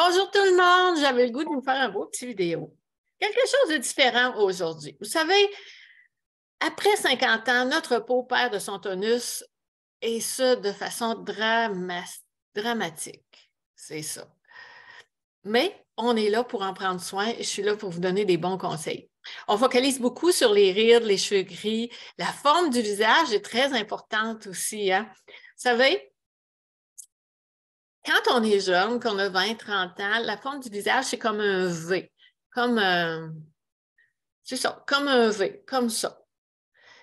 Bonjour tout le monde, j'avais le goût de vous faire un beau petit vidéo. Quelque chose de différent aujourd'hui. Vous savez, après 50 ans, notre peau perd de son tonus et ça de façon dramatique. C'est ça. Mais on est là pour en prendre soin et je suis là pour vous donner des bons conseils. On focalise beaucoup sur les rides, les cheveux gris. La forme du visage est très importante aussi, hein? Vous savez, quand on est jeune, qu'on a 20, 30 ans, la forme du visage, c'est comme un V. C'est ça, comme un V, comme ça.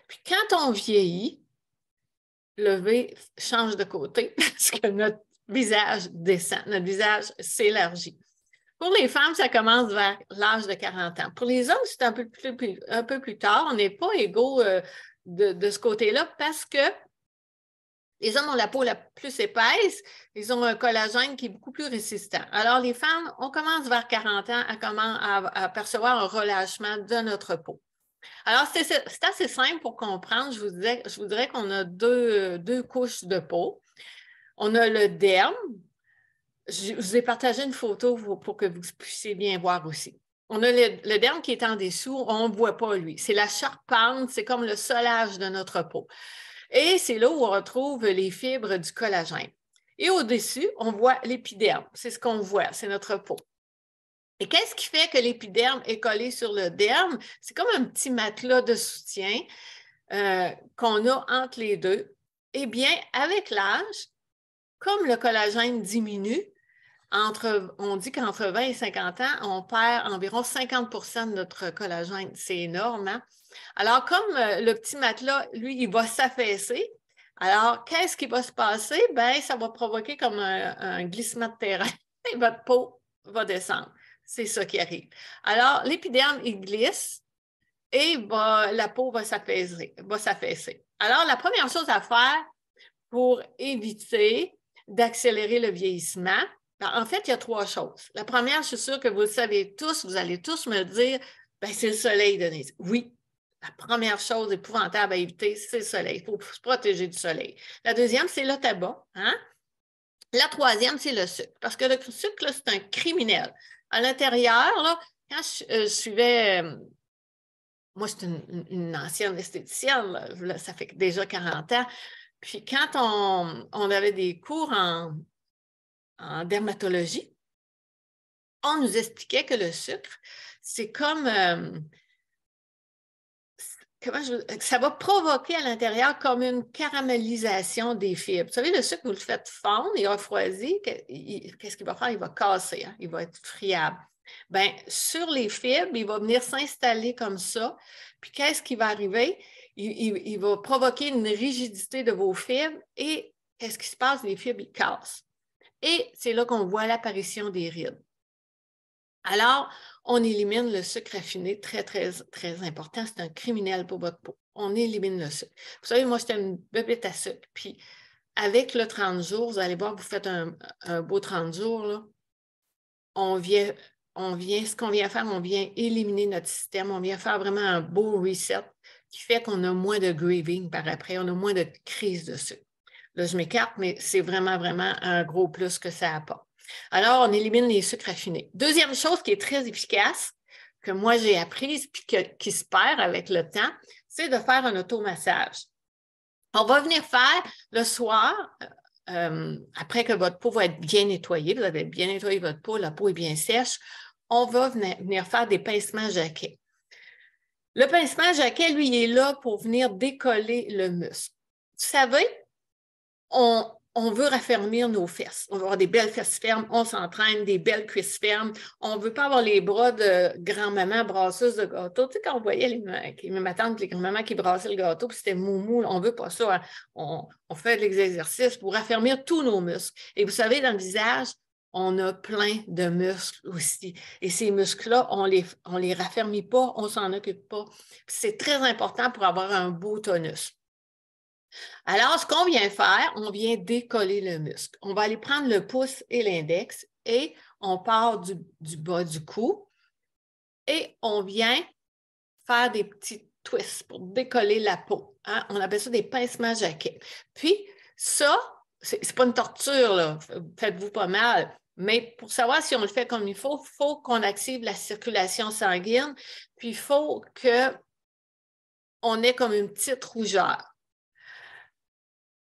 Puis quand on vieillit, le V change de côté parce que notre visage descend, notre visage s'élargit. Pour les femmes, ça commence vers l'âge de 40 ans. Pour les hommes, c'est un peu plus tard. On n'est pas égaux de ce côté-là parce que les hommes ont la peau la plus épaisse, ils ont un collagène qui est beaucoup plus résistant. Alors, les femmes, on commence vers 40 ans à percevoir un relâchement de notre peau. Alors, c'est assez simple pour comprendre. Je vous dirais qu'on a deux couches de peau. On a le derme. Je vous ai partagé une photo pour que vous puissiez bien voir aussi. On a le derme qui est en dessous, on ne voit pas lui. C'est la charpente, c'est comme le solage de notre peau. Et c'est là où on retrouve les fibres du collagène. Et au-dessus, on voit l'épiderme. C'est ce qu'on voit, c'est notre peau. Et qu'est-ce qui fait que l'épiderme est collé sur le derme? C'est comme un petit matelas de soutien qu'on a entre les deux. Eh bien, avec l'âge, comme le collagène diminue, on dit qu'entre 20 et 50 ans, on perd environ 50 de notre collagène. C'est énorme, hein? Alors, comme le petit matelas, lui, il va s'affaisser, alors, qu'est-ce qui va se passer? Bien, ça va provoquer comme un glissement de terrain et votre peau va descendre. C'est ça qui arrive. Alors, l'épiderme, il glisse et la peau va s'affaisser. Alors, la première chose à faire pour éviter d'accélérer le vieillissement, en fait, il y a 3 choses. La première, je suis sûre que vous le savez tous, vous allez tous me dire, c'est le soleil, Denise. Oui, la première chose épouvantable à éviter, c'est le soleil. Il faut se protéger du soleil. La deuxième, c'est le tabac. Hein? La troisième, c'est le sucre. Parce que le sucre, là, c'est un criminel. À l'intérieur, là, quand je suivais, moi, je suis une ancienne esthéticienne, là, ça fait déjà 40 ans. Puis quand on avait des cours en dermatologie, on nous expliquait que le sucre, c'est comme ça va provoquer à l'intérieur comme une caramélisation des fibres. Vous savez, le sucre, vous le faites fondre et refroidir, qu'est-ce qu'il va faire? Il va casser, hein? Il va être friable. Bien, sur les fibres, il va venir s'installer comme ça. Puis qu'est-ce qui va arriver? Il va provoquer une rigidité de vos fibres et qu'est-ce qui se passe? Les fibres, ils cassent. Et c'est là qu'on voit l'apparition des rides. Alors, on élimine le sucre raffiné, très, très, très important. C'est un criminel pour votre peau. On élimine le sucre. Vous savez, moi, j'étais une bébête à sucre. Puis, avec le 30 jours, vous allez voir, vous faites un beau 30 jours, là. Ce qu'on vient faire, on vient éliminer notre système. On vient faire vraiment un beau reset qui fait qu'on a moins de grieving par après. On a moins de crise de sucre. Là, je m'écarte, mais c'est vraiment, vraiment un gros plus que ça apporte. Alors, on élimine les sucres raffinés. Deuxième chose qui est très efficace, que moi j'ai apprise puis qui se perd avec le temps, c'est de faire un automassage. On va venir faire le soir, après que votre peau va être bien nettoyée, vous avez bien nettoyé votre peau, la peau est bien sèche, on va venir faire des pincements jaquets. Le pincement jaquet, lui, il est là pour venir décoller le muscle. Vous savez, on veut raffermir nos fesses. On veut avoir des belles fesses fermes, on s'entraîne, des belles cuisses fermes. On ne veut pas avoir les bras de grand-maman brasseuse de gâteau. Tu sais, quand on voyait ma tante, les grand-mamans qui brassaient le gâteau, puis c'était moumou, on ne veut pas ça. Hein. On fait de l'exercice pour raffermir tous nos muscles. Et vous savez, dans le visage, on a plein de muscles aussi. Et ces muscles-là, on les raffermit pas, on ne s'en occupe pas. C'est très important pour avoir un beau tonus. Alors, ce qu'on vient faire, on vient décoller le muscle. On va aller prendre le pouce et l'index et on part du bas du cou et on vient faire des petits twists pour décoller la peau. Hein? On appelle ça des pincements jaquets. Puis, ça, c'est pas une torture, là. Faites-vous pas mal. Mais pour savoir si on le fait comme il faut qu'on active la circulation sanguine, puis il faut qu'on ait comme une petite rougeur.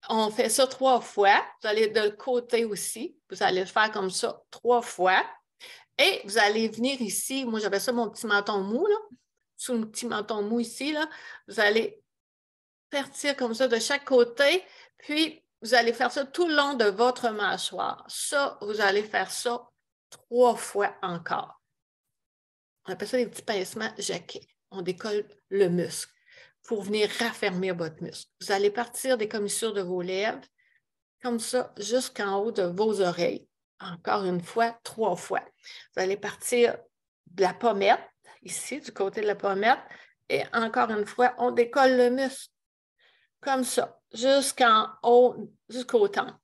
On fait ça 3 fois. Vous allez de le côté aussi. Vous allez le faire comme ça 3 fois. Et vous allez venir ici. Moi, j'avais ça mon petit menton mou, là. Sous le petit menton mou ici, là. Vous allez partir comme ça de chaque côté. Puis, vous allez faire ça tout le long de votre mâchoire. Ça, vous allez faire ça 3 fois encore. On appelle ça des petits pincements jaquets. On décolle le muscle pour venir raffermir votre muscle. Vous allez partir des commissures de vos lèvres, comme ça, jusqu'en haut de vos oreilles. Encore une fois, 3 fois. Vous allez partir de la pommette, ici, du côté de la pommette, et encore une fois, on décolle le muscle. Comme ça, jusqu'en haut, jusqu'au temple.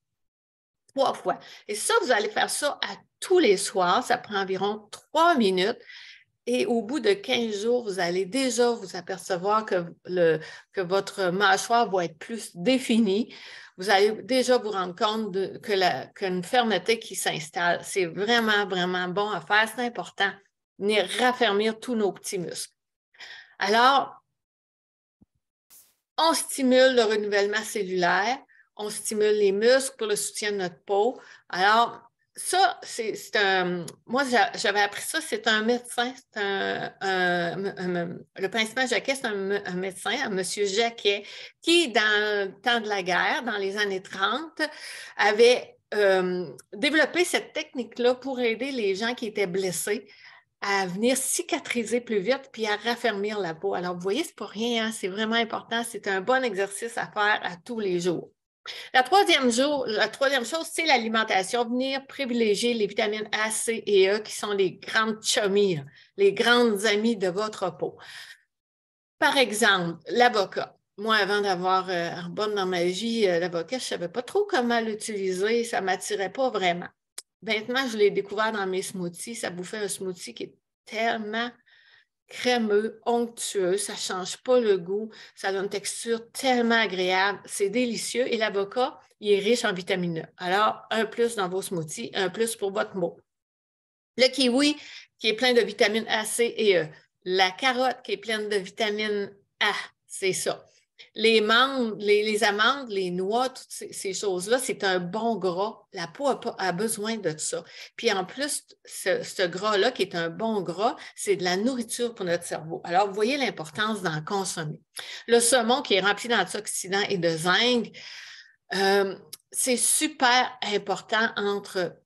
3 fois. Et ça, vous allez faire ça à tous les soirs. Ça prend environ 3 minutes. Et au bout de 15 jours, vous allez déjà vous apercevoir que votre mâchoire va être plus définie. Vous allez déjà vous rendre compte qu'une fermeté qui s'installe. C'est vraiment, vraiment bon à faire. C'est important. Venir raffermir tous nos petits muscles. Alors, on stimule le renouvellement cellulaire, on stimule les muscles pour le soutien de notre peau. Alors, ça, c'est un... Moi, j'avais appris ça, c'est un médecin, le pincement Jacquet, c'est un médecin, un monsieur Jacquet, qui, dans le temps de la guerre, dans les années 30, avait développé cette technique-là pour aider les gens qui étaient blessés à venir cicatriser plus vite puis à raffermir la peau. Alors, vous voyez, c'est pas rien, hein? C'est vraiment important. C'est un bon exercice à faire à tous les jours. La troisième chose, c'est l'alimentation. Venir privilégier les vitamines A, C et E qui sont les grandes chummies, les grandes amies de votre peau. Par exemple, l'avocat. Moi, avant d'avoir Arbonne dans ma vie, l'avocat, je ne savais pas trop comment l'utiliser. Ça ne m'attirait pas vraiment. Maintenant, je l'ai découvert dans mes smoothies. Ça vous fait un smoothie qui est tellement crémeux, onctueux. Ça ne change pas le goût. Ça a une texture tellement agréable. C'est délicieux. Et l'avocat, il est riche en vitamine E. Alors, un plus dans vos smoothies, un plus pour votre peau. Le kiwi, qui est plein de vitamines A, C et E. La carotte, qui est pleine de vitamine A. C'est ça. Les amandes, les noix, toutes ces choses-là, c'est un bon gras. La peau a besoin de ça. Puis en plus, ce gras-là, qui est un bon gras, c'est de la nourriture pour notre cerveau. Alors, vous voyez l'importance d'en consommer. Le saumon, qui est rempli d'antioxydants et de zinc, c'est super important entre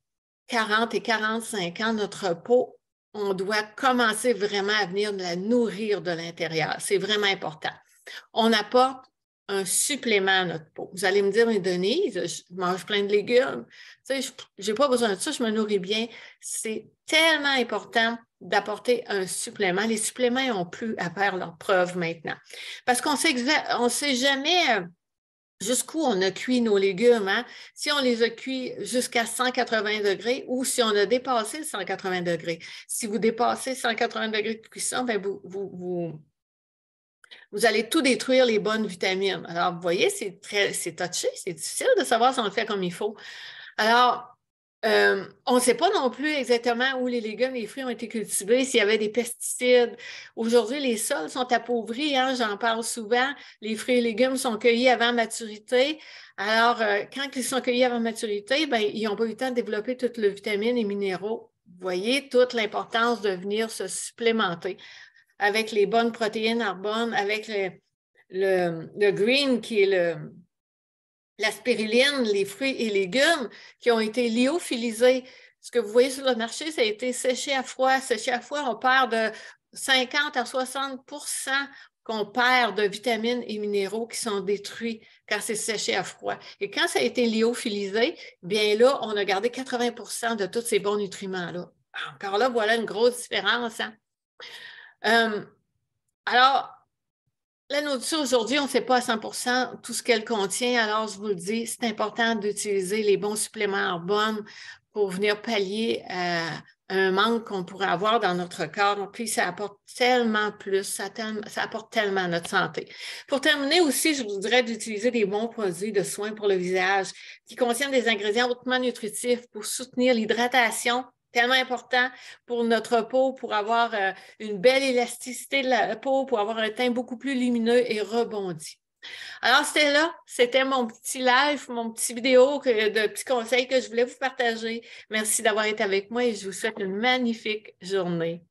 40 et 45 ans. Notre peau, on doit commencer vraiment à venir la nourrir de l'intérieur. C'est vraiment important. On apporte un supplément à notre peau. Vous allez me dire, mais Denise, je mange plein de légumes. Tu sais, je n'ai pas besoin de ça, je me nourris bien. C'est tellement important d'apporter un supplément. Les suppléments n'ont plus à faire leur preuve maintenant. Parce qu'on ne sait jamais jusqu'où on a cuit nos légumes. Hein? Si on les a cuits jusqu'à 180 degrés ou si on a dépassé le 180 degrés. Si vous dépassez 180 degrés de cuisson, bien vous allez tout détruire les bonnes vitamines. Alors, vous voyez, c'est touché, c'est difficile de savoir si on le fait comme il faut. Alors, on ne sait pas non plus exactement où les légumes et les fruits ont été cultivés, s'il y avait des pesticides. Aujourd'hui, les sols sont appauvris, hein, j'en parle souvent. Les fruits et légumes sont cueillis avant maturité. Alors, quand ils sont cueillis avant maturité, ben, ils n'ont pas eu le temps de développer toutes les vitamines et minéraux. Vous voyez toute l'importance de venir se supplémenter avec les bonnes protéines Arbonne, avec le green qui est la spiruline, les fruits et légumes qui ont été lyophilisés. Ce que vous voyez sur le marché, ça a été séché à froid. Séché à froid, on perd de 50 à 60 qu'on perd de vitamines et minéraux qui sont détruits quand c'est séché à froid. Et quand ça a été lyophilisé, bien là, on a gardé 80 de tous ces bons nutriments-là. Encore là, voilà une grosse différence. Hein? Alors, la nourriture aujourd'hui, on ne sait pas à 100% tout ce qu'elle contient. Alors, je vous le dis, c'est important d'utiliser les bons suppléments Arbonne pour venir pallier un manque qu'on pourrait avoir dans notre corps, puis ça apporte tellement plus, ça apporte tellement à notre santé. Pour terminer aussi, je vous dirais d'utiliser des bons produits de soins pour le visage qui contiennent des ingrédients hautement nutritifs pour soutenir l'hydratation, tellement important pour notre peau, pour avoir une belle élasticité de la peau, pour avoir un teint beaucoup plus lumineux et rebondi. Alors, c'était mon petit live, mon petit vidéo de petits conseils que je voulais vous partager. Merci d'avoir été avec moi et je vous souhaite une magnifique journée.